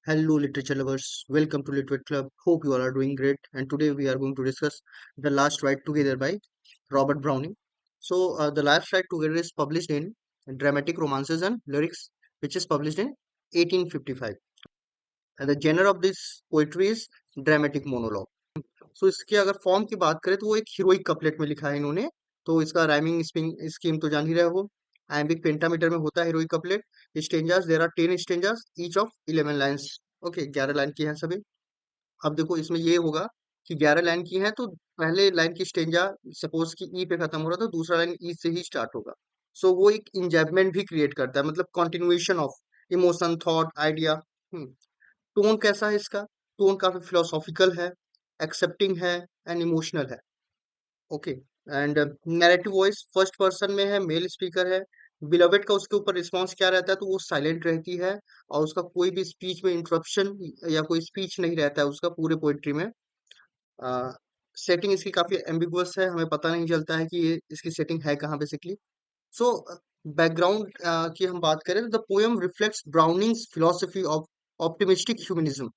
Hello, literature lovers. Welcome to Literate Club. Hope you all are doing great. And today we are going to discuss The Last Ride Together by Robert Browning. The Last Ride Together is published in Dramatic Romances and Lyrics, which is published in 1855. And the genre of this poetry is dramatic monologue. सो इसके अगर form की बात करें तो वो एक heroic couplet में लिखा है इन्होंने। तो इसका राइमिंग स्कीम तो जान ही रहे हो। आयम्बिक पेंटामीटर में होता है heroic couplet. Stanzas there are 10 stanzas each of 11 lines. Okay, 11 line की हैं सभी। अब देखो इसमें ये होगा कि 11 लाइन की है तो पहले लाइन की स्टेंजा सपोज कि ई पे खत्म हो रहा तो दूसरा लाइन ई से ही स्टार्ट होगा। सो वो एक इंजैबमेंट भी क्रिएट करता है, मतलब continuation of emotion, thought, idea. Tone कैसा है इसका? टोन काफी फिलोसॉफिकल है, एक्सेप्टिंग है एंड इमोशनल है। Okay. And narrative voice first person में है, मेल स्पीकर है। बिलोवेड का उसके ऊपर रिस्पॉन्स क्या रहता है? तो वो साइलेंट रहती है और उसका कोई भी स्पीच में इंटरप्शन या कोई स्पीच नहीं रहता है उसका पूरे पोइट्री में। सेटिंग इसकी काफी एम्बिगुअस है, हमें पता नहीं चलता है कि ये इसकी सेटिंग है कहाँ बेसिकली। सो बैकग्राउंड की हम बात करें तो the poem reflects Browning's philosophy of optimistic humanism.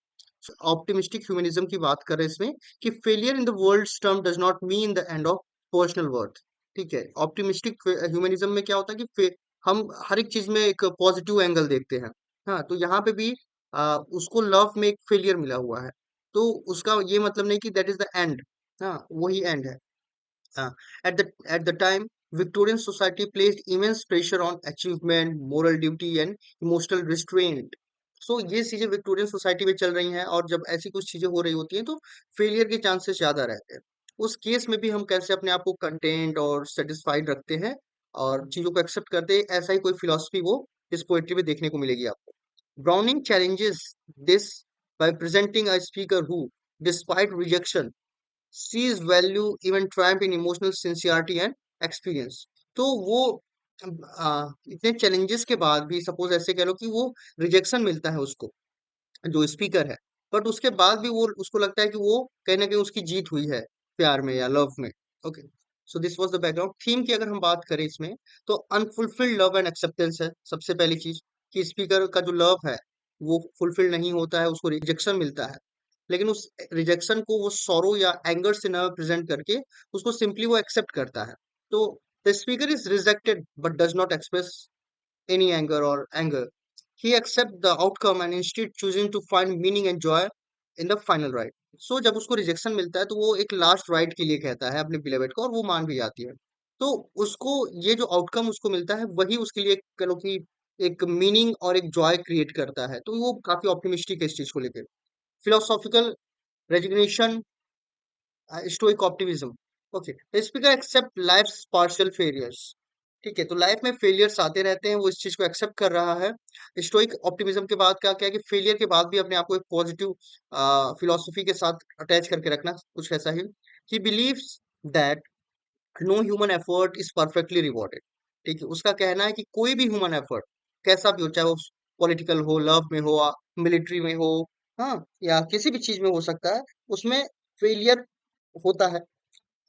Optimistic humanism की बात कर रहे हैं इसमें कि failure in the world term does not mean the end of personal worth. ठीक है, ऑप्टिमिस्टिक ह्यूमनिज्म में क्या होता है कि हम हर एक चीज में एक पॉजिटिव एंगल देखते हैं। हाँ, तो यहाँ पे भी उसको लव में एक फेलियर मिला हुआ है, तो उसका ये मतलब नहीं कि दैट इज द एंड। हाँ, वही एंड है। Uh, at the time, Victorian society placed immense pressure on achievement, moral duty, and emotional restraint. So ये चीजें विक्टोरियन सोसाइटी में चल रही हैं और जब ऐसी कुछ चीजें हो रही होती हैं तो फेलियर के चांसेस ज्यादा रहते हैं। उस केस में भी हम कैसे अपने आप को कंटेंट और सेटिस्फाइड रखते हैं और चीजों को एक्सेप्ट करते हैं, ऐसा ही कोई फिलोसफी वो इस पोएट्री में देखने को मिलेगी आपको। Browning challenges this by presenting a speaker who, despite rejection, sees value even triumph in emotional sincerity and experience। तो वो इतने चैलेंजेस के बाद भी सपोज ऐसे कह लो कि वो रिजेक्शन मिलता है उसको, जो स्पीकर है, बट उसके बाद भी वो उसको लगता है कि वो कहीं ना कहीं उसकी जीत हुई है प्यार में या लव में। Okay. So this was the background theme की अगर हम बात करें इसमें, तो अनफुलफिल्ड लव एंड एक्सेप्टेंस है सबसे पहली चीज। कि स्पीकर का जो लव है वो फुलफिल नहीं होता है, उसको रिजेक्शन मिलता है। लेकिन उस रिजेक्शन को वो सॉरो या एंगर से न प्रेजेंट करके उसको सिंपली वो एक्सेप्ट करता है। तो the speaker is rejected but does not express any anger or anger. He accepts the outcome and instead choosing to find meaning and joy in the final ride. So जब उसको rejection मिलता है तो वो एक लास्ट राइड के लिए कहता है अपने बिलेवेड को और वो मान भी जाती है। तो उसको ये जो आउटकम उसको मिलता है वही उसके लिए कह लो कि एक मीनिंग और एक जॉय क्रिएट करता है, तो वो काफी ऑप्टिमिस्टिक है इस चीज को लेकर। Philosophical resignation, stoic optimism. Okay, speaker accept life partial failures. ठीक है, तो लाइफ में फेलियर्स आते रहते हैं, वो इस चीज को एक्सेप्ट कर रहा है। स्टोइक ऑप्टिमिज्म के बाद क्या क्या है कि फेलियर के बाद भी अपने आप को एक पॉजिटिव फिलोसफी के साथ अटैच करके रखना, कुछ ऐसा ही। He believes that no human effort is perfectly rewarded. ठीक है, उसका कहना है कि कोई भी ह्यूमन एफर्ट कैसा भी हो, चाहे वो पॉलिटिकल हो, लव में हो, मिलिट्री में हो, हाँ, या किसी भी चीज में हो सकता है, उसमें फेलियर होता है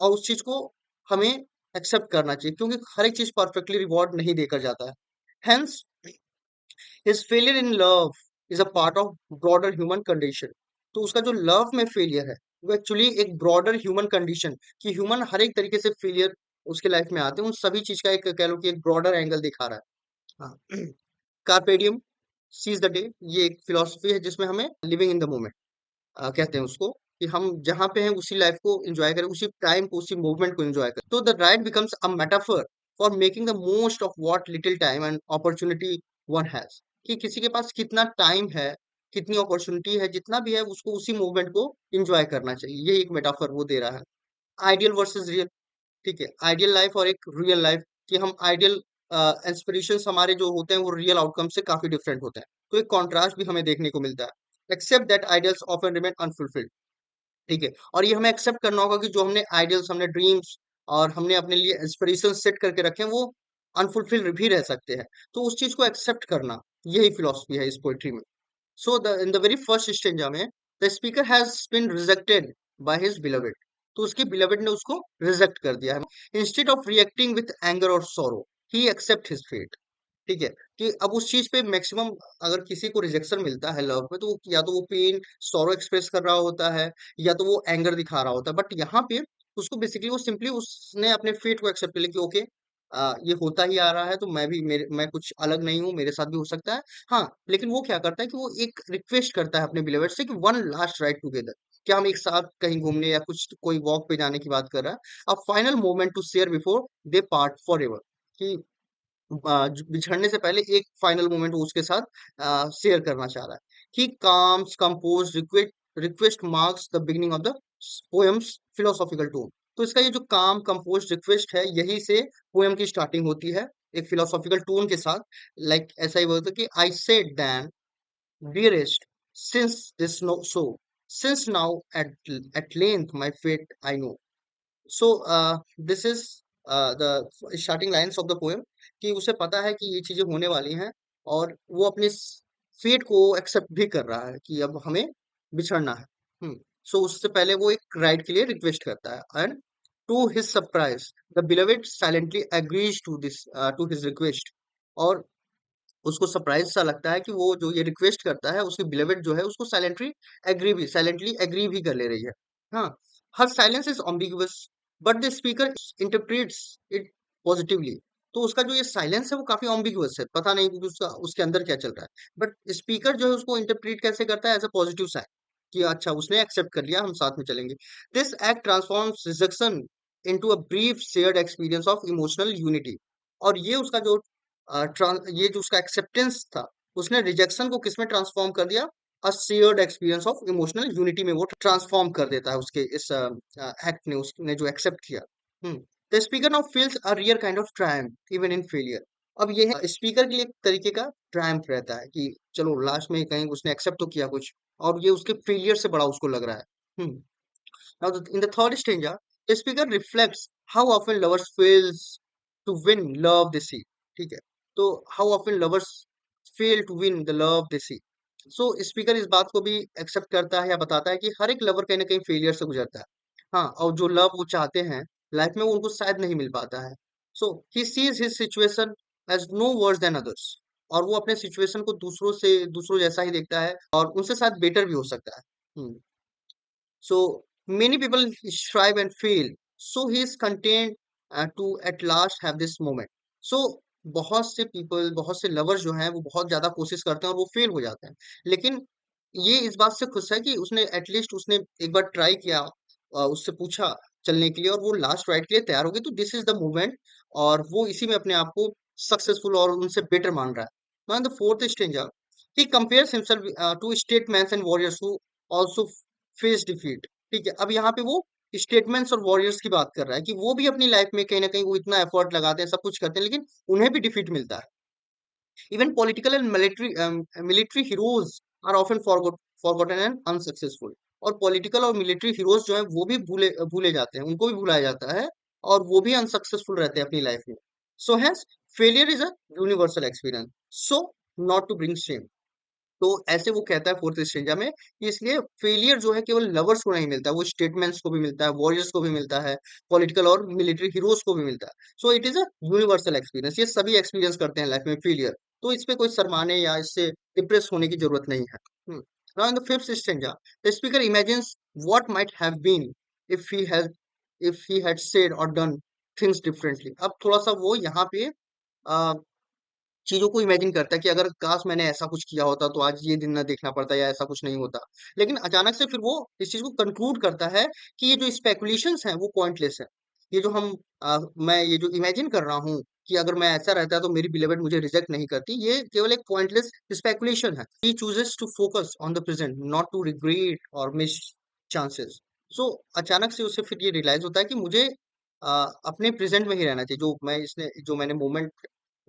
और उस चीज को हमें एक्सेप्ट करना चाहिए, क्योंकि हर एक चीज परफेक्टली रिवॉर्ड नहीं देकर जाता है। Hence his failure in love is a part of broader human condition. तो उसका जो लव में फेलियर है वो एक्चुअली एक ब्रॉडर ह्यूमन कंडीशन, कि ह्यूमन हर एक तरीके से फेलियर उसके लाइफ में आते हैं, उन सभी चीज का एक कह लो कि एक ब्रॉडर एंगल दिखा रहा है। हाँ। कार्पेडियम सीज द डे, ये एक फिलोसफी है जिसमें हमें लिविंग इन द मोमेंट कहते हैं उसको, कि हम जहाँ पे हैं उसी लाइफ को एंजॉय करें, उसी टाइम को, उसी मूवमेंट को एंजॉय करें। तो the ride becomes a metaphor for making the most of what little time and opportunity one has. कि किसी के पास कितना टाइम है, कितनी अपॉर्चुनिटी है, जितना भी है उसको उसी मूवमेंट को एंजॉय करना चाहिए, ये एक मेटाफर वो दे रहा है। Ideal versus real. ठीक है, आइडियल लाइफ और एक रियल लाइफ, कि हम आइडियल इंस्पिरेशंस हमारे जो होते हैं वो रियल आउटकम से काफी डिफरेंट होते हैं, तो एक कॉन्ट्रास्ट भी हमें देखने को मिलता है। Accept that ideals often remain unfulfilled. ठीक है, और ये हमें एक्सेप्ट करना होगा कि जो हमने आइडियल्स, हमने ड्रीम्स और हमने अपने लिए एस्पिरेशन सेट करके रखे हैं वो अनफुलफिल भी रह सकते हैं। तो उस चीज को एक्सेप्ट करना, यही फिलोसफी है इस पोएट्री में। So the in the very first stanza में the speaker has been rejected by his beloved. तो उसके बिलोवेड ने उसको रिजेक्ट कर दिया है। Instead of reacting with anger और सोरो, ही एक्सेप्ट हिज फेट। ठीक है, कि अब उस चीज पे मैक्सिमम अगर किसी को रिजेक्शन मिलता है लव में, तो या तो वो पेन सॉरो एक्सप्रेस कर रहा होता है, या तो वो एंगर दिखा रहा होता है। बट यहाँ पे उसको बेसिकली वो सिंपली उसने अपने फेट को एक्सेप्ट कर लिया कि ओके, ये होता ही आ रहा है, तो मैं कुछ अलग नहीं हूँ, मेरे साथ भी हो सकता है। हाँ, लेकिन वो क्या करता है कि वो एक रिक्वेस्ट करता है अपने बिलीवर्स से कि वन लास्ट राइड टुगेदर, क्या हम एक साथ कहीं घूमने या कुछ कोई वॉक पे जाने की बात कर रहा है। A final moment to share before they part forever, कि बिछड़ने से पहले एक फाइनल मोमेंट वो उसके साथ शेयर करना चाह रहा है। He calms composed request marks the beginning of the poem's philosophical tone. तो इसका ये जो काम कंपोज रिक्वेस्ट है, यही से पोएम की स्टार्टिंग होती है, एक फिलोसॉफिकल टोन के साथ। लाइक ऐसा ही बोलता है कि I said then dearest, since this no so, since now at length my fate I know. So this is the starting lines of the poem, कि उसे पता है कि ये चीजें होने वाली हैं, और वो अपने फेट को एक्सेप्ट भी कर रहा है कि अब हमें बिछड़ना है। सो उससे पहले वो एक राइड के लिए रिक्वेस्ट करता है, and to his surprise the beloved silently agrees to his request. और उसको सरप्राइज सा लगता है कि वो जो ये रिक्वेस्ट करता है, उसकी बिलोवेड जो है उसको साइलेंटली एग्री भी कर ले रही है। हाँ, her silence is ambiguous, but the speaker interprets it positively. तो उसका जो ये साइलेंस है वो काफी ऑम्बिगुअस है, पता नहीं कि उसका उसके अंदर क्या चल रहा है। बट स्पीकर जो है उसको इंटरप्रेट कैसे करता है, एज अ पॉजिटिव साइन, कि अच्छा उसने एक्सेप्ट कर लिया, हम साथ में चलेंगे। This act transforms rejection into a brief shared experience of emotional unity. और ये उसका जो ये जो उसका एक्सेप्टेंस था, उसने रिजेक्शन को किसमें ट्रांसफॉर्म कर दिया, a shared experience of emotional unity में वो ट्रांसफॉर्म कर देता है उसके इस एक्ट ने, उसने जो एक्सेप्ट किया। The speaker now feels a rear kind of Triumph even in failure. अब ये है स्पीकर के लिए एक तरीके का ट्रायम्फ रहता है कि चलो लास्ट में कहीं उसने एक्सेप्ट तो किया कुछ, और ये उसके फेलियर से बड़ा उसको लग रहा है। Now, in the third stanza, the speaker reflects how often lovers fails to win love they see. ठीक है, तो how often lovers fail to win the love they see. So speaker इस बात को भी एक्सेप्ट करता है या बताता है कि हर एक लवर कहीं ना कहीं फेलियर से गुजरता है। हाँ, और जो लव वो चाहते हैं लाइफ में, वो उनको शायद नहीं मिल पाता है। So he sees his situation as no worse than others. और वो अपने सिचुएशन को दूसरों जैसा ही देखता है, और उनसे शायद बेटर भी हो सकता है। हम्म So many people strive and fail. So he is content to at last have this moment. So बहुत से लवर्स जो हैं वो बहुत ज्यादा कोशिश करते हैं और वो फेल हो जाते हैं। लेकिन ये इस बात से खुश है कि उसने एटलीस्ट उसने एक बार ट्राई किया, उससे पूछा चलने के लिए, और वो लास्ट राइड के लिए तैयार हो गई। तो दिस इज द मूवमेंट, और वो इसी में अपने आप को सक्सेसफुल और उनसे बेटर मान रहा है। The fourth stranger, he compares himself to statesmen and warriors who also face defeat। ठीक है, अब यहाँ पे वो स्टेटमेंट्स और वॉरियर्स की बात कर रहा है कि वो भी अपनी लाइफ में कहीं ना कहीं वो इतना एफर्ट लगाते हैं, सब कुछ करते हैं, लेकिन उन्हें भी डिफीट मिलता है। Even political and military heroes are often forgotten and unsuccessful. और पॉलिटिकल और मिलिट्री हीरोज जो है वो भी भूले भूले जाते हैं, उनको भी भुलाया जाता है, और वो भी अनसक्सेसफुल रहते हैं अपनी लाइफ में। So has failure is a universal experience, so not to bring shame. तो ऐसे वो कहता है फोर्थ स्टेंजा में कि इसलिए फेलियर जो है केवल लवर्स को नहीं मिलता, वो स्टेटमेंट्स को भी मिलता है, वॉरियर्स को भी मिलता है, पॉलिटिकल और मिलिट्री हीरोज को भी मिलता है। सो it is a universal experience, ये सभी एक्सपीरियंस करते हैं लाइफ में फेलियर। तो इस पे कोई शर्माने या इससे डिप्रेस होने की जरूरत नहीं है। Now in the fifth stanza, the speaker imagines what might have been if he had said और डन थिंग्स डिफरेंटली। अब थोड़ा सा वो यहाँ पे चीजों को इमेजिन करता है कि अगर काश मैंने ऐसा कुछ किया होता तो आज ये दिन ना देखना पड़ता, या ऐसा कुछ नहीं होता। लेकिन अचानक से फिर वो इस चीज को कंक्लूड करता है कि ये जो स्पेकुलेशंस हैं वो पॉइंटलेस है। ये जो मैं ये जो इमेजिन कर रहा हूँ कि अगर मैं ऐसा रहता तो मेरी बिलीवेड मुझे रिजेक्ट नहीं करती, ये केवल एक पॉइंटलेस स्पेकुलेशन है। He chooses to focus on the present, not to regret और मिस चांसेस। सो अचानक से उसे फिर ये रियलाइज होता है कि मुझे अपने प्रेजेंट में ही रहना चाहिए। जो मैंने मोमेंट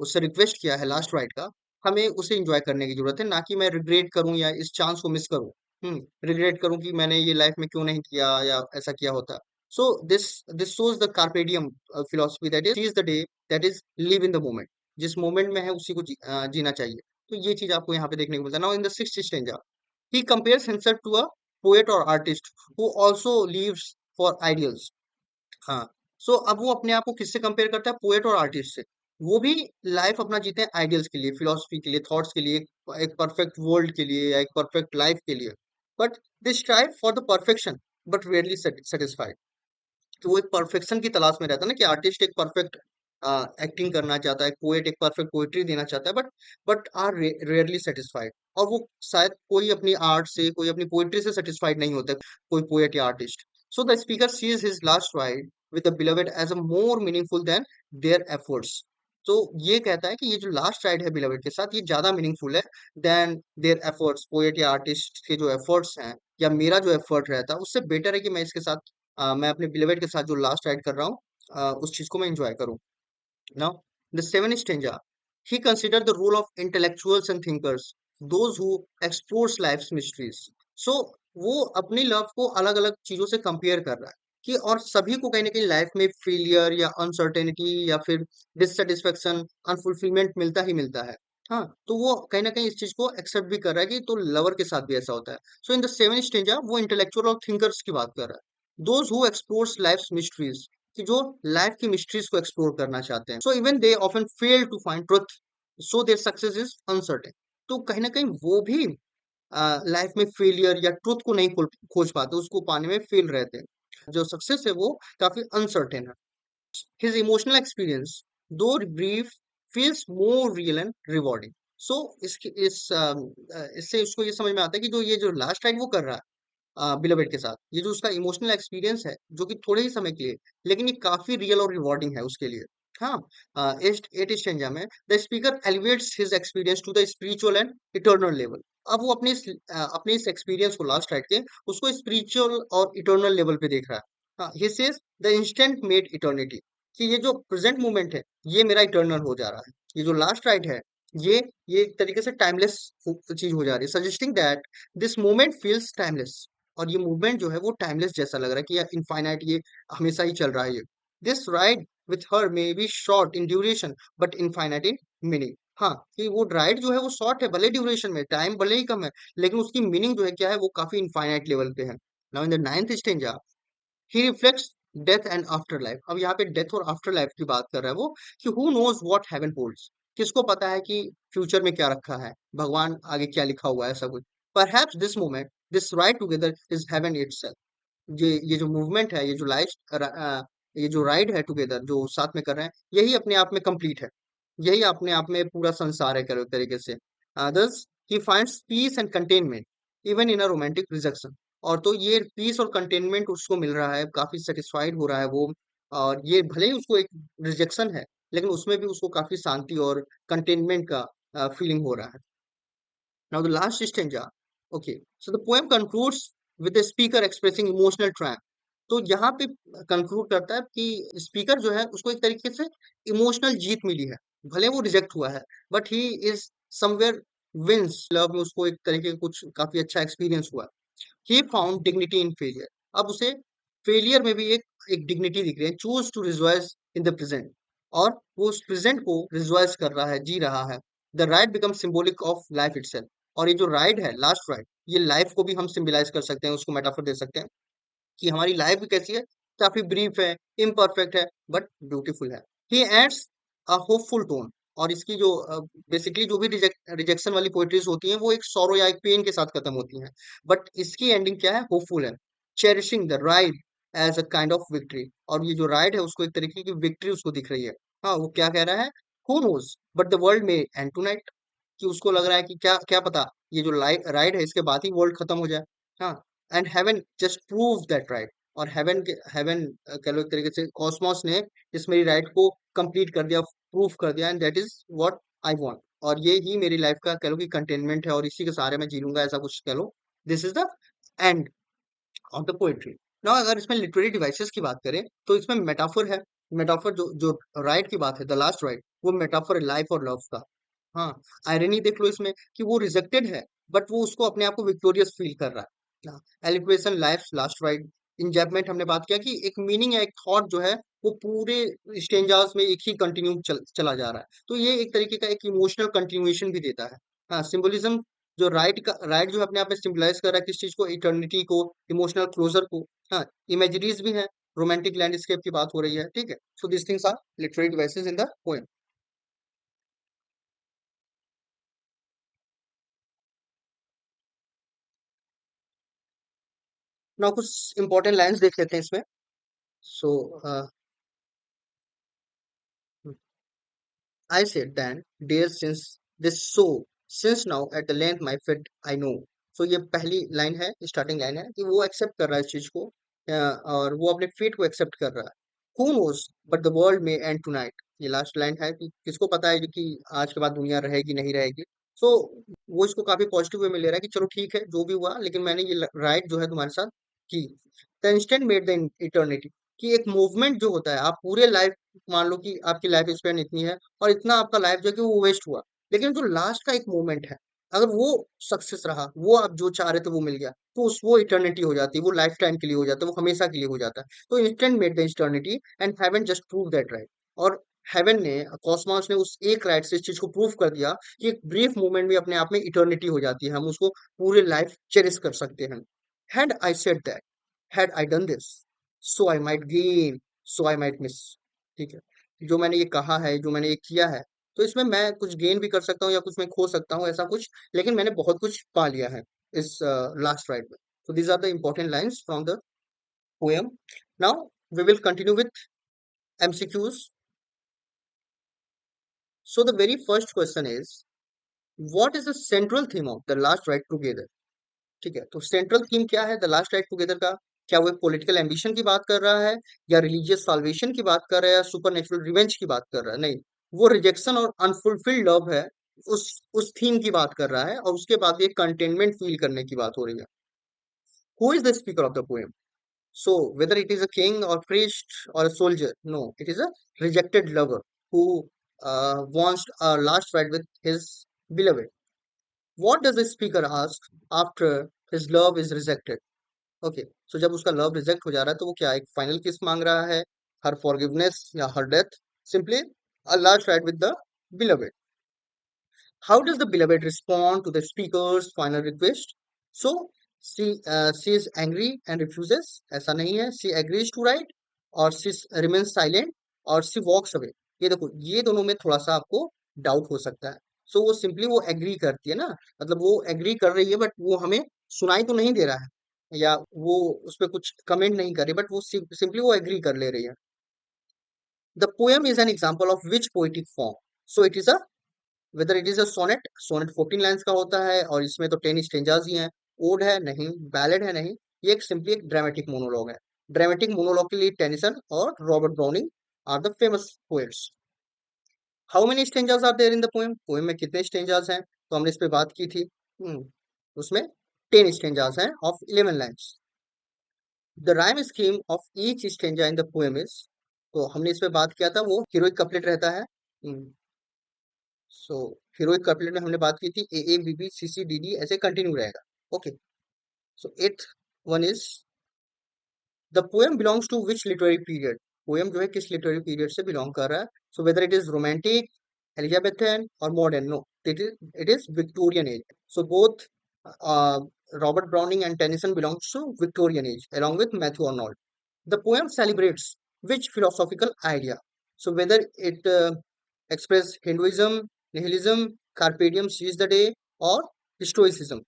उससे रिक्वेस्ट किया है लास्ट राइड का, हमें उसे एंजॉय करने की जरूरत है, ना कि मैं रिग्रेट करूं या इस चांस को मिस करूं। रिग्रेट करूं कि मैंने ये लाइफ में क्यों नहीं किया या ऐसा किया होता। So this this shows the carpe diem philosophy, that is the day, that is live in the moment. जिस मोमेंट में है उसी को जीना चाहिए। तो ये चीज आपको यहाँ पे देखने को मिलता है। Now in the sixth stanza, he compares himself to a poet और artist who also lives for ideals. हाँ, सो अब वो अपने आप को किससे कंपेयर करता है, पोएट और आर्टिस्ट से। वो भी लाइफ अपना जीते हैं आइडियल्स के लिए, फिलोसफी के लिए, थॉट्स के लिए, एक परफेक्ट वर्ल्ड के लिए या एक परफेक्ट लाइफ के लिए। But they strive for the perfection but rarely satisfied. तो वो एक परफेक्शन की तलाश में रहता है ना, कि आर्टिस्ट एक परफेक्ट एक्टिंग करना चाहता है, पोएट एक परफेक्ट पोएट्री देना चाहता है, बट आर रेयरली सेटिस्फाइड। और वो शायद कोई अपनी आर्ट से, कोई अपनी पोएट्री से सेटिस्फाइड नहीं होता, कोई पोएट या artist. So the speaker sees his last ride with the beloved as a more meaningful than their efforts. तो ये कहता है कि ये जो लास्ट राइड है बिलोवेड के साथ, ये ज्यादा मीनिंगफुल है देन देयर एफर्ट्स। पोएट या आर्टिस्ट के जो एफर्ट्स हैं या मेरा जो एफर्ट रहता है, उससे बेटर है कि मैं इसके साथ मैं अपने बिलोवेड के साथ जो लास्ट राइड कर रहा हूँ, उस चीज को मैं एंजॉय करूँ। Now the seven stanza, he considered the role of intellectuals and thinkers, those who explores life's mysteries. So वो अपनी लव को अलग अलग चीजों से कंपेयर कर रहा है, कि और सभी को कहीं ना कहीं लाइफ में फेलियर या अनसर्टेनिटी या फिर डिससेटिस्फेक्शन, अनफुलफिलमेंट मिलता ही मिलता है। हाँ, तो वो कहीं ना कहीं इस चीज को एक्सेप्ट भी कर रहा है कि तो लवर के साथ भी ऐसा होता है। So in the seven stanza वो इंटेलेक्चुअल और थिंकर्स की बात कर रहा है, those who explores life's mysteries, कि जो लाइफ की मिस्ट्रीज को एक्सप्लोर करना चाहते हैं। So even they often fail to find truth, so their success is uncertain. तो कहीं ना कहीं वो भी लाइफ में फेलियर या ट्रुथ को नहीं खोज पाते, उसको पाने में फेल रहते हैं। जो सक्सेस है वो काफी अनसर्टेन है। his emotional experience, though brief, feels more real and rewarding. So इससे उसको ये समझ में आता है कि जो ये जो लास्ट राइड वो कर रहा है बिलोवेड के साथ, ये जो उसका इमोशनल एक्सपीरियंस है, जो कि थोड़े ही समय के लिए, लेकिन ये काफी रियल और रिवॉर्डिंग है उसके लिए। हाँ, एट स्टेंजा में the speaker elevates his experience to the spiritual and eternal level. अब वो अपने इस एक्सपीरियंस को लास्ट राइड के उसको स्पिरिचुअल और इटर्नल लेवल पे देख रहा है। हाँ, he says the instant made eternity, कि ये जो प्रेजेंट मोमेंट है, ये मेरा इटर्नल हो जा रहा है। ये जो लास्ट राइड है, ये ये एक तरीके से टाइमलेस चीज हो जा रही है, suggesting that this moment feels timeless. और ये मूवमेंट जो है वो टाइमलेस जैसा लग रहा है, कि ये इनफाइनाइट, ये हमेशा ही चल रहा है ये। This ride with her may be short in duration but infinite in meaning. हाँ, कि वो राइड जो है वो शॉर्ट है भले ड्यूरेशन में, टाइम भले ही कम है, लेकिन उसकी मीनिंग जो है क्या है, वो काफी इनफाइनाइट लेवल पे है। Now in the ninth stanza he reflects death and after life. अब यहाँ पे डेथ और आफ्टर लाइफ की बात कर रहा है वो, कि who knows what heaven holds, किसको पता है कि फ्यूचर में क्या रखा है, भगवान आगे क्या लिखा हुआ है, ऐसा कुछ। Perhaps this moment, this ride together is heaven itself. ये जो मूवमेंट है, ये जो ये जो राइड है टुगेदर जो साथ में कर रहे हैं, यही अपने आप में कंप्लीट है। यही अपने आप में पूरा संसार है, करो तरीके से। thus he finds peace and containment even in a romantic rejection। और तो ये पीस और कंटेनमेंट उसको मिल रहा है, काफी सेटिस्फाइड हो रहा है वो। और ये भले ही उसको एक रिजेक्शन है, लेकिन उसमें भी उसको काफी शांति और कंटेनमेंट का फीलिंग हो रहा है। Now the last stanza. Okay, so the poem concludes with the speaker expressing emotional triumph. तो यहाँ पे कंक्लूड करता है कि स्पीकर जो है उसको एक तरीके से इमोशनल जीत मिली है, भले वो रिजेक्ट हुआ है, but he is somewhere wins love में, उसको एक तरीके का कुछ काफी अच्छा एक्सपीरियंस हुआ। He found dignity in failure. अब उसे फेलियर में भी एक डिग्निटी दिख रही है। Choose to rejoice in the present, और वो उस प्रेजेंट को रिजॉइस कर रहा है, जी रहा है। The ride become symbolic of life itself. और ये जो राइड है, लास्ट राइड, ये लाइफ को भी हम सिंबलाइज कर सकते हैं, उसको मेटाफर दे सकते हैं, कि हमारी लाइफ भी कैसी है, काफी ब्रीफ है, इम्परफेक्ट है, बट ब्यूटीफुल है। ही एड्स अ होपफुल टोन। और इसकी जो बेसिकली जो भी रिजेक्शन वाली पोएट्रीज होती हैं, वो एक सॉरो या एक पेन के साथ खत्म होती हैं, बट इसकी एंडिंग क्या है, होपफुल है। Cherishing the ride as a kind of victory. और ये जो राइड है उसको एक तरीके की विक्ट्री उसको दिख रही है। हाँ, वो क्या कह रहा है, who knows but the world में एंड टू नाइट, कि उसको लग रहा है कि क्या क्या पता, ये जो राइड है इसके बाद ही वर्ल्ड खत्म हो जाए। हाँ, and heaven just prove that right. और हेवन कह लो एक तरीके से कॉस्मोस ने इस मेरी राइट को कंप्लीट कर दिया, प्रूफ कर दिया, and that is what I want. और ये ही मेरी लाइफ का कह लो कि कंटेनमेंट है, और इसी के सहारे मैं जी लूंगा, ऐसा कुछ कह लो। This is the end of the poetry. ना अगर इसमें लिटरेरी डिवाइसेस की बात करें, तो इसमें मेटाफर है। मेटाफर जो जो राइट की बात है, द लास्ट राइट, वो मेटाफर है लाइफ और लव का। हाँ, आयरनी देख लो इसमें, कि वो रिजेक्टेड है, बट वो उसको अपने आप को विक्टोरियस फील कर रहा है। एलिब्रेशन लाइफ लास्ट राइड। इंजैपमेंट हमने बात किया, कि एक मीनिंग या एक थॉट जो है वो पूरे स्टेंजास में एक ही कंटिन्यू चला जा रहा है, तो ये एक तरीके का एक इमोशनल कंटिन्यूएशन भी देता है। हाँ, सिंबलिज्म, जो राइट जो है अपने आप में सिंबलाइज कर रहा है किस चीज को, इटर्निटी को, इमोशनल क्लोजर को। हाँ, इमेजरीज भी है, रोमांटिक लैंडस्केप की बात हो रही है, ठीक है। So this things are literary devices in the poem. ना कुछ इंपॉर्टेंट लाइंस देख लेते हैं इसमें। सो I said then, dear since this so, since now at the length my feet I know. So ये पहली लाइन है, स्टार्टिंग लाइन है कि वो एक्सेप्ट कर रहा है इस चीज को, और वो अपने फेट को एक्सेप्ट कर रहा है। Who knows but the world may end tonight. ये लास्ट लाइन है कि किसको पता है कि आज के बाद दुनिया रहेगी नहीं रहेगी। सो वो इसको काफी पॉजिटिव वे में ले रहा है कि चलो ठीक है जो भी हुआ, लेकिन मैंने ये राइट जो है तुम्हारे साथ की। The instant made the eternity, कि एक मूवमेंट जो होता है, आप पूरे लाइफ, मान लो कि आपकी लाइफ स्पेन इतनी है और इतना आपका लाइफ जो है कि वो वेस्ट हुआ, लेकिन जो लास्ट का एक मोमेंट है, अगर वो सक्सेस रहा, वो आप जो चाह रहे थे वो मिल गया, तो उस वो इटर्निटी हो जाती है, वो लाइफ टाइम के लिए हो जाता है, वो हमेशा के लिए हो जाता है। तो instant made the eternity and heaven just prove that right. और हेवन ने, कॉस्मोस ने उस एक राइट से इस चीज को प्रूव कर दिया कि एक ब्रीफ मोमेंट भी अपने आप में इटर्निटी हो जाती है, हम उसको पूरे लाइफ चेरिश कर सकते हैं। Had I said that, had I done this, so I might gain, so I might miss। ठीक है, जो मैंने ये कहा है, जो मैंने ये किया है, तो इसमें मैं कुछ गेन भी कर सकता हूँ या कुछ मैं खो सकता हूँ, ऐसा कुछ, लेकिन मैंने बहुत कुछ पा लिया है इस लास्ट राइड में। So these are the important lines from the poem. Now we will continue with MCQs. So the very first question is, what is the central theme of the last ride together? ठीक है, तो central theme क्या है the last ride together का? क्या वो एक political ambition की बात कर रहा है, या रिलीजियस साल्वेशन की बात कर रहा है, या सुपर नेचुरल रिवेंज की बात कर रहा है? नहीं, वो रिजेक्शन और अनफुलफिल्ड लव है, उस थीम की बात कर रहा है, और उसके बाद ये कंटेनमेंट फील करने की बात हो रही है। Who is the speaker of the poem? So whether it is a king और priest or a soldier, no, it is a rejected lover who wants a last ride with his beloved. What does the speaker ask after his love is rejected? Okay, so जब उसका love reject हो जा रहा है, तो वो क्या एक फाइनल किस मांग रहा है, हर फॉरगिवनेस या her death, simply a last ride with the beloved. How does the beloved respond to the speaker's final request? So she is angry and refuses, ऐसा नहीं है, शी एग्रीज टू राइट, और she remains silent, और she walks away. ये देखो, ये दोनों में थोड़ा सा आपको डाउट हो सकता है। सो वो सिंपली वो एग्री करती है ना, मतलब वो एग्री कर रही है, बट वो हमें सुनाई तो नहीं दे रहा है, या वो उस पर कुछ कमेंट नहीं कर रही, बट वो सिंपली वो एग्री कर ले रही है। The poem is an example of which poetic form? So it is a, whether it is a sonnet, sonnet 14 lines का होता है, और इसमें तो 10 स्टेंजाज ही हैं। ओड है नहीं, बैलेड है नहीं, ये एक सिंपली एक ड्रामेटिक मोनोलॉग है। ड्रामेटिक मोनोलॉग के लिए टेनिसन और Robert Browning are the famous poets. How many stanzas are there in the poem? Poem में कितने स्टेंजाज हैं? तो हमने इस पे बात की थी। उसमें 10 स्टेंजाज हैं of 11 lines. The rhyme scheme of each stanza in the poem is, तो हमने इस पे बात किया था, वो हीरोइक कपलेट रहता है। सो हीरोइक कपलेट में हमने बात की थी, A B B C C D D ऐसे कंटिन्यू रहेगा। Okay, so eight one is, the poem belongs to which literary period? Poem जो है किस लिटरेरी पीरियड से बिलोंग कर रहा है? So whether it is romantic, Elizabethan और modern? No, it is Victorian age. So both Robert Browning and Tennyson belongs to Victorian age along with Matthew Arnold. The poem celebrates which philosophical idea? So whether it express Hinduism, nihilism, carpe diem, seize the day, or stoicism?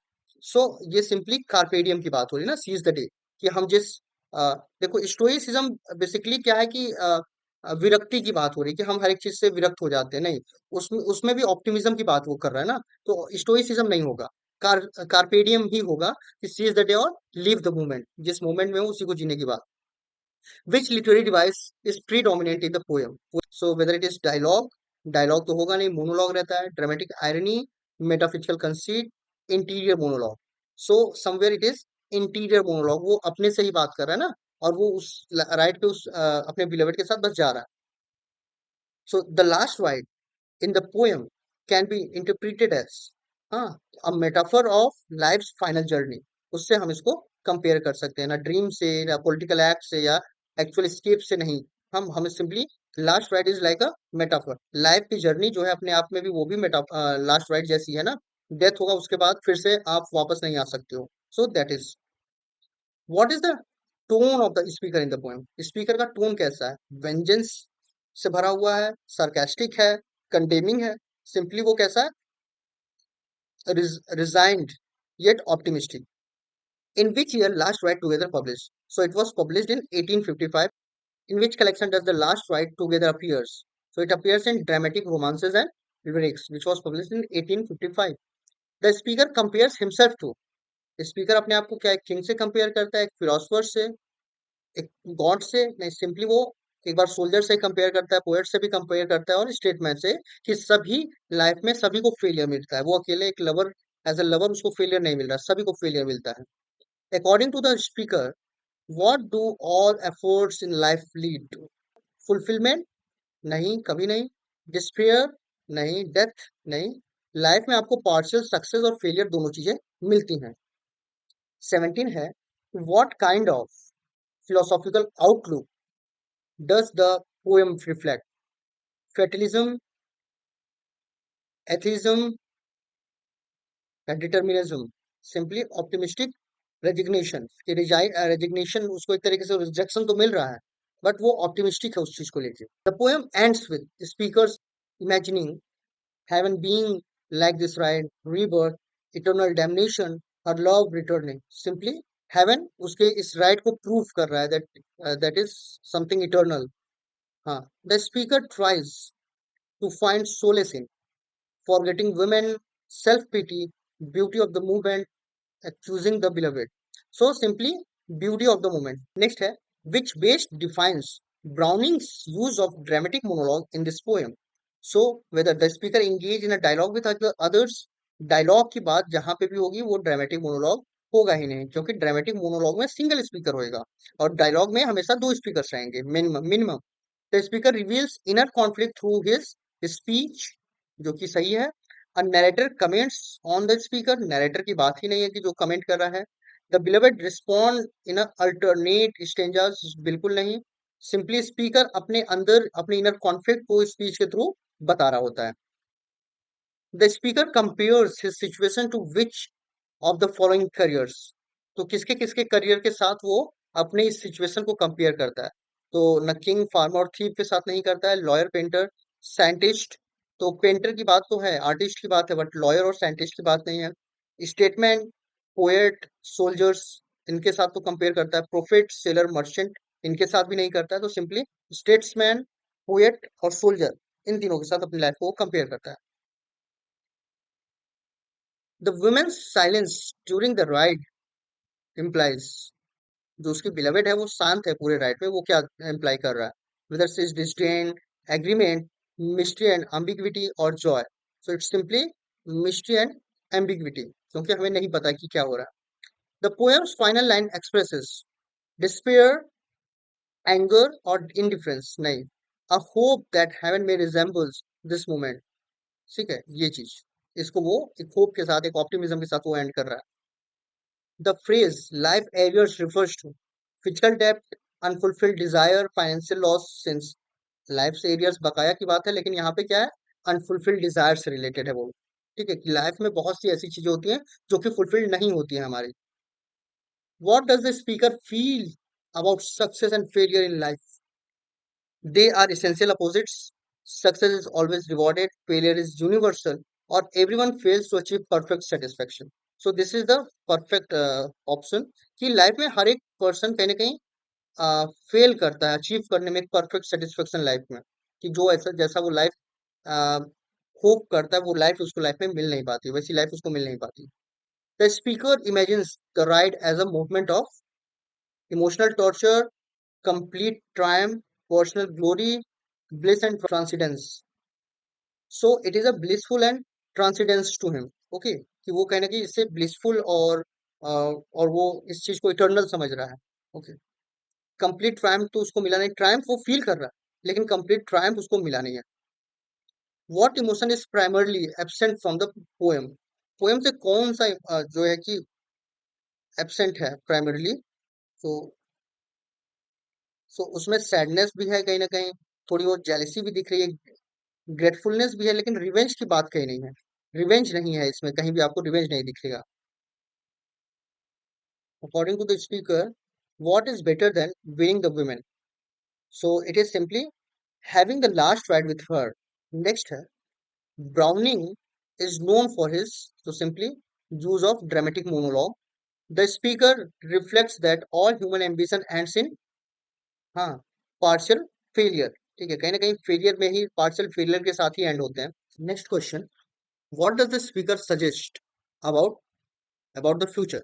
So ये simply कार्पेडियम की बात हो रही है ना, seize the day, कि हम जिस देखो, स्टोइसिज्म बेसिकली क्या है कि विरक्ति की बात हो रही है, कि हम हर एक चीज से विरक्त हो जाते हैं। नहीं, उसमें उसमें भी ऑप्टिमिज्म की बात वो कर रहा है ना, तो स्टोइसिज्म नहीं होगा, कार्पेडियम ही होगा, कि सीज द डे और लिव द मोमेंट, जिस मोमेंट में हो उसी को जीने की बात। Which literary device is predominant in the poem? So whether it is dialogue, dialogue तो होगा नहीं, monologue रहता है, dramatic irony, metaphysical conceit, interior monologue. So somewhere it is interior monologue, वो अपने से ही बात कर रहा है ना, और वो उस राइट पे उस अपने beloved के साथ बस जा रहा है। So the last ride in the poem can be interpreted as हाँ, a metaphor of life's final journey। उससे हम इसको कंपेयर कर सकते हैं, ना ड्रीम से, या पॉलिटिकल एक्ट से, या एक्चुअल स्केप से नहीं। हम simply, last ride is like a metaphor, life की जर्नी जो है अपने आप में भी वो भी मेटा लास्ट राइड जैसी है ना। डेथ होगा, उसके बाद फिर से आप वापस नहीं आ सकते हो। So that is, what is the tone of the speaker in the poem? Speaker का टोन कैसा है? वेंजेंस से भरा हुआ है, सार्कास्टिक है, कंडेमिंग है, सिंपली वो कैसा है, resigned yet optimistic. In which year Last Ride Together published? So it was published in 1855. In which collection does the Last Ride Together appears? So it appears in Dramatic Romances and Lyrics, which was published in 1855. The speaker compares himself to, speaker अपने आप को क्या एक king से compare करता है, एक philosopher से, एक गॉड से नहीं, सिंपली वो एक बार सोल्जर से कंपेयर करता है, पोएट से भी कंपेयर करता है और स्टेटमैन से, कि सभी लाइफ में सभी को फेलियर मिलता है, वो अकेले एक लवर, एज अ लवर उसको फेलियर नहीं मिल रहा, सभी को फेलियर मिलता है। According to the speaker, what do all efforts in life lead to? Fulfilment? नहीं, कभी नहीं। डिस्पेयर? नहीं। डेथ? नहीं। लाइफ में आपको पार्शियल सक्सेस और फेलियर दोनों चीजें मिलती हैं। 17 है, what kind of philosophical outlook does the poem reflect? Fatalism, atheism, and determinism? Simply optimistic resignation, कि रेजिग्नेशन उसको एक तरीके से रिजेक्शन तो मिल रहा है, बट वो ऑप्टिमिस्टिक है उस चीज को लेके। The poem ends with speakers imagining heaven being like this ride, rebirth, eternal damnation, or love returning. Simply heaven उसके इस राइड को प्रूव कर रहा है, that is something eternal. हाँ, the speaker tries to find solace in forgetting women, self-pity, beauty of the movement, choosing the beloved. So simply beauty of the moment. Next है, which base defines Browning's use of dramatic monologue in this poem. So whether the speaker engage in a dialogue with others, dialogue की बात जहां पे भी होगी वो dramatic monologue होगा ही नहीं, क्योंकि ड्रामेटिक मोनोलॉग में सिंगल स्पीकर होएगा और डायलॉग में हमेशा दो स्पीकर्स रहेंगे minimum. The speaker reveals inner conflict through his speech, जो कि सही है। A narrator comments on the speaker, narrator की बात ही नहीं है कि जो कमेंट कर रहा है। The beloved respond in alternate stanzas, बिल्कुल नहीं। सिंपली स्पीकर अपने अंदर अपने इनर कॉन्फ्लिक्ट को स्पीच के थ्रू बता रहा होता है। The speaker compares his situation to which of the following careers? तो किसके किसके करियर के साथ वो अपने इस सिचुएशन को कंपेयर करता है? तो न किंग, फार्मर और थीव के साथ नहीं करता है, लॉयर, पेंटर, साइंटिस्ट। तो पेंटर की बात तो है, आर्टिस्ट की बात है, बट लॉयर और साइंटिस्ट की बात नहीं है। स्टेटमैन, पोएट, सोल्जर्स, इनके साथ तो कंपेयर करता है। प्रोफेट, सेलर, मर्चेंट, इनके साथ भी नहीं करता है। तो सिंपली स्टेट्समैन, पोएट और सोल्जर, इन तीनों के साथ अपनी लाइफ को कंपेयर करता है। The women's silence during the ride implies, जो उसकी बिलवेड है वो शांत है पूरे राइड में, वो क्या इम्प्लाई कर रहा है? Whether is disdain, agreement, mystery and ambiguity और joy? So it's simply mystery and ambiguity, क्योंकि हमें नहीं पता कि क्या हो रहा है। The poem's final line expresses despair, anger और इंडिफरेंस? नहीं। A hope that heaven may resemble this moment, ठीक है, ये चीज, इसको वो एक होप के साथ, एक ऑप्टिमिज्म के साथ वो एंड कर रहा है। The phrase life areas refers to physical debt, unfulfilled desire, financial loss, since life से एरियर्स बकाया की बात है, लेकिन यहाँ पे क्या है, अनफुलफिल्ड डिजायर से रिलेटेड है वो। ठीक है, कि लाइफ में बहुत सी ऐसी चीजें होती हैं जो कि फुलफिल्ड नहीं होती हैं हमारी। What does the speaker feel about success and failure in life? They are essential opposites. Success is always rewarded, failure is universal, or everyone fails to achieve perfect satisfaction. So this is the perfect option, कि life में हर एक person कहीं ना कहीं fail करता है achieve करने में परफेक्ट सेटिस्फेक्शन लाइफ में, कि जो ऐसा जैसा वो लाइफ होप करता है वो लाइफ उसको लाइफ में मिल नहीं पाती, वैसी लाइफ उसको मिल नहीं पाती। The speaker imagines the ride as a movement of emotional torture, complete triumph, personal glory, bliss and transcendence. So it is a blissful and transcendence to him. Okay, कि वो कहना कि इससे blissful और वो इस चीज को इटर्नल समझ रहा है। ओके, कंप्लीट ट्रायम्फ तो उसको मिला नहीं, ट्रायम्फ वो फील कर रहा है लेकिन कंप्लीट ट्रायम्फ उसको मिला नहीं है। What emotion is primarily absent from the poem? Poem से कौन सा जो है कि एब्सेंट है प्राइमरली? तो सो उसमें सैडनेस भी है कहीं ना कहीं, थोड़ी बहुत जेलिसी भी दिख रही है, ग्रेटफुलनेस भी है, लेकिन रिवेंज की बात कहीं नहीं है। रिवेंज नहीं है इसमें, कहीं भी आपको रिवेंज नहीं दिखेगा। According to the speaker, what is better than winning the woman? So it is simply having the last ride with her. Next है, Browning is known for his, so simply use of dramatic monologue. The speaker reflects that all human ambition ends in, हाँ, partial failure. ठीक है, कहीं ना कहीं failure में ही, partial failure के साथ ही एंड होते हैं। Next question, what does the speaker suggest about the future?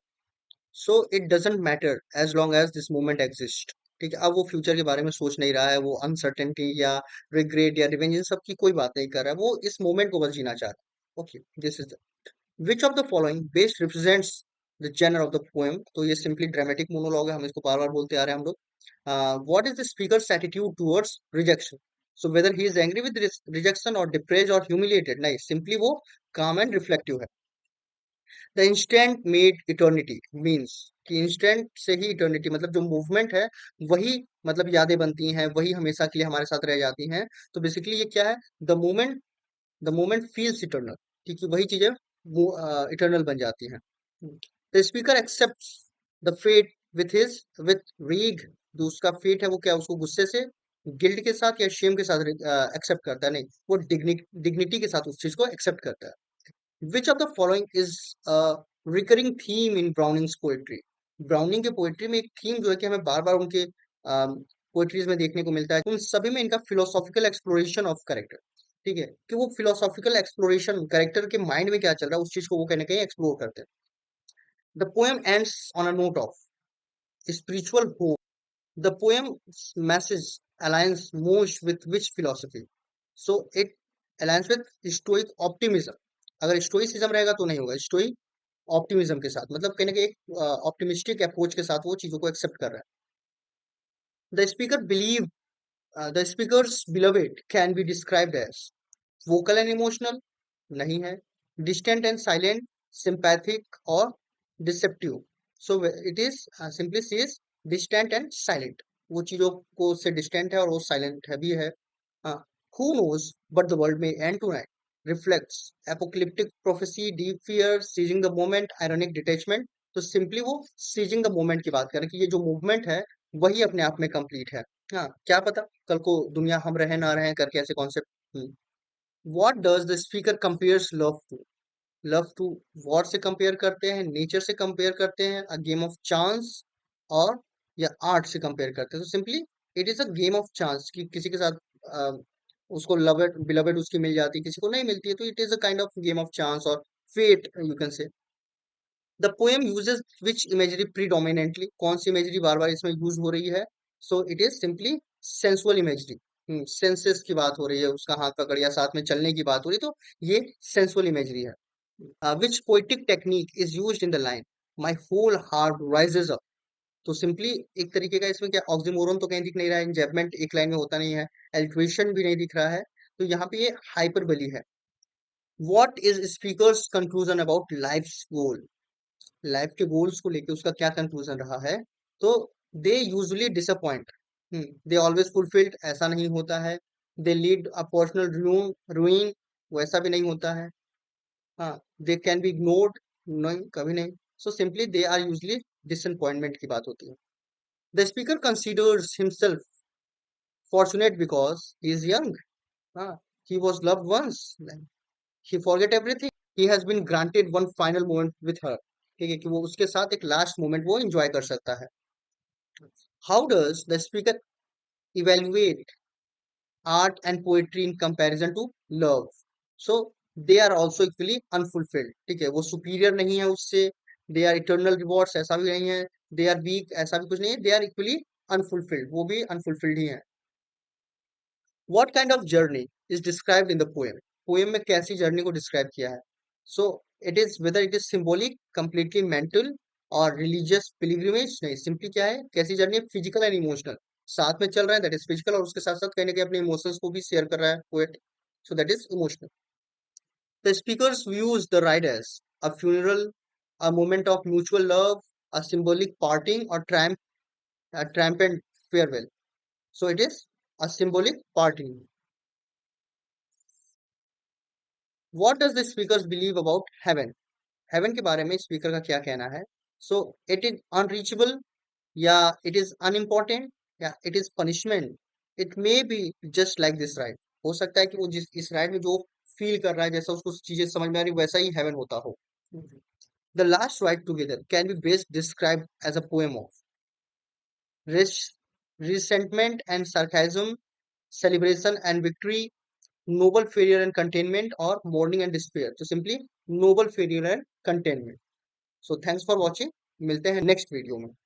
So it doesn't matter as long as this moment exist. ठीक है, अब वो फ्यूचर के बारे में सोच नहीं रहा है, वो अनसर्टेनिटी या रिग्रेट या रिवेंज इन सब की कोई बात नहीं कर रहा है, वो इस मोमेंट को बस जीना चाह रहा है। Okay, this is which of the following best represents the genre of the poem? तो ये सिंपली ड्रामेटिक मोनोलॉग है, हम इसको बार बार बोलते आ रहे हैं हम लोग। what is the speaker's attitude towards rejection? So whether he is angry with rejection or depressed or humiliated, नहीं, simply वो calm and reflective है। the instant made eternity means कि इंस्टेंट से ही इटर्निटी, मतलब जो मूवमेंट है वही, मतलब यादें बनती हैं, वही हमेशा के लिए हमारे साथ रह जाती हैं। तो बेसिकली ये क्या है, द मोमेंट फील्स इटर्नल, ठीक है, वही चीजें वो इटर्नल बन जाती हैं। The speaker accepts the fate with regret, जो उसका फेट है वो क्या, उसको गुस्से से, गिल्ट के साथ या शेम के साथ एक्सेप्ट करता है, नहीं, वो डिग्निटी के साथ उस चीज को एक्सेप्ट करता है। Which of the following is recurring theme in Browning's poetry? Browning के पोएट्री में एक थीम जो है कि हमें बार बार उनके पोएट्रीज में देखने को मिलता है, उन सभी में इनका फिलोसॉफिकल एक्सप्लोरेशन ऑफ कैरेक्टर। ठीक है, कि वो फिलोसॉफिकल एक्सप्लोरेशन, कैरेक्टर के माइंड में क्या चल रहा है उस चीज को वो कहीं ना कहीं एक्सप्लोर करते हैं। The poem ends on a note of spiritual hope. The poem's message aligns most with which philosophy? So it aligns with stoic optimism. अगर stoicism रहेगा तो नहीं होगा, stoic optimism के साथ, मतलब कहीं ना कहीं एक ऑप्टिमिस्टिक अप्रोच के साथ वो चीजों को एक्सेप्ट कर रहा है। The speakers beloved can be described as vocal and emotional, नहीं है, distant and silent, sympathetic और deceptive. So it is simply says distant and silent, वो चीजों को से distant है और वो silent है भी है। हाँ, who knows but the world may end tonight reflects apocalyptic prophecy, deep fear, seizing the moment, ironic detachment। तो सिंपली वो सीजिंग द मोमेंट की बात कर रहे हैं कि ये जो मूवमेंट है वही अपने आप में कंप्लीट है। हाँ, क्या पता कल को दुनिया हम रहे ना रहे करके ऐसे concept. What does the speaker compares love to? Love to war से कंपेयर करते हैं, नेचर से कंपेयर करते हैं, अ गेम ऑफ चांस, और या आर्ट से कंपेयर करते हैं। तो simply it is a game of chance कि किसी के साथ अ, उसको लवेड बिलवेड उसकी मिल जाती है, किसी को नहीं मिलती है, तो it is a kind of game of chance और fate you can say. The poem uses which imagery predominantly, कौन सी इमेजरी बार बार इसमें यूज हो रही है? सो it is simply sensual imagery. Senses की बात हो रही है, उसका हाथ पकड़ या साथ में चलने की बात हो रही है, तो ये सेंसुअल इमेजरी है। which poetic technique is used in the line my whole heart rises up? तो सिंपली एक तरीके का इसमें क्या, ऑक्सीमोरन तो कहीं दिख नहीं रहा है, इंजैबमेंट एक लाइन में होता नहीं है, एल्ट्रेशन भी नहीं दिख रहा है, तो यहाँ पे ये हाइपरबली है। What is speaker's conclusion about life's goal? Life के गोल्स को लेके उसका क्या कंक्लूजन रहा है? तो they usually disappoint, they always fulfilled, ऐसा नहीं होता है। दे लीड अ पर्सनल रूइन, वैसा भी नहीं होता है। हाँ, दे कैन बी इग्नोर्ड, नहीं, कभी नहीं। So simply they are usually disappointment की बात होती है। The speaker considers himself fortunate because he is young. हाँ, he was loved once, he forget everything, he has been granted one final moment with her. ठीक है, कि वो उसके साथ एक लास्ट मोमेंट वो एंजॉय कर सकता है। How does the speaker evaluate art and poetry in comparison to love? So they are also equally unfulfilled। ठीक है, वो superior नहीं है उससे, they are eternal rewards ऐसा भी नहीं है, they are weak ऐसा भी कुछ नहीं है, they are equally unfulfilled, वो भी unfulfilled ही है। what kind of journey is described in the poem? poem में कैसी जर्नी को डिस्क्राइब किया है? so it is whether it is symbolic, completely mental और religious pilgrimage, नहीं, सिंपली क्या है, कैसी जर्नी है, फिजिकल एंड इमोशनल, साथ में चल रहा है, दैट इज फिजिकल, और उसके साथ साथ कहीं ना कहीं अपने इमोशंस को भी शेयर कर रहा है poet, so that is emotional. The speakers views the ride as a funeral, a moment of mutual love, a symbolic parting, or a triumphant farewell. So it is a symbolic parting. What does the speakers believe about heaven? Heaven के बारे में speaker का क्या कहना है? So it is unreachable, या it is unimportant, या it is punishment. It may be just like this ride. हो सकता है कि वो जिस इस राइड में जो फील कर रहा है, जैसा उसको चीजें समझ में आ रही वैसा ही हेवन होता हो। The last ride together can be best described as a poem of res- resentment and sarcasm, celebration and victory, noble failure and containment, or mourning and despair. So simply noble failure and containment. So thanks for watching. मिलते हैं next video में.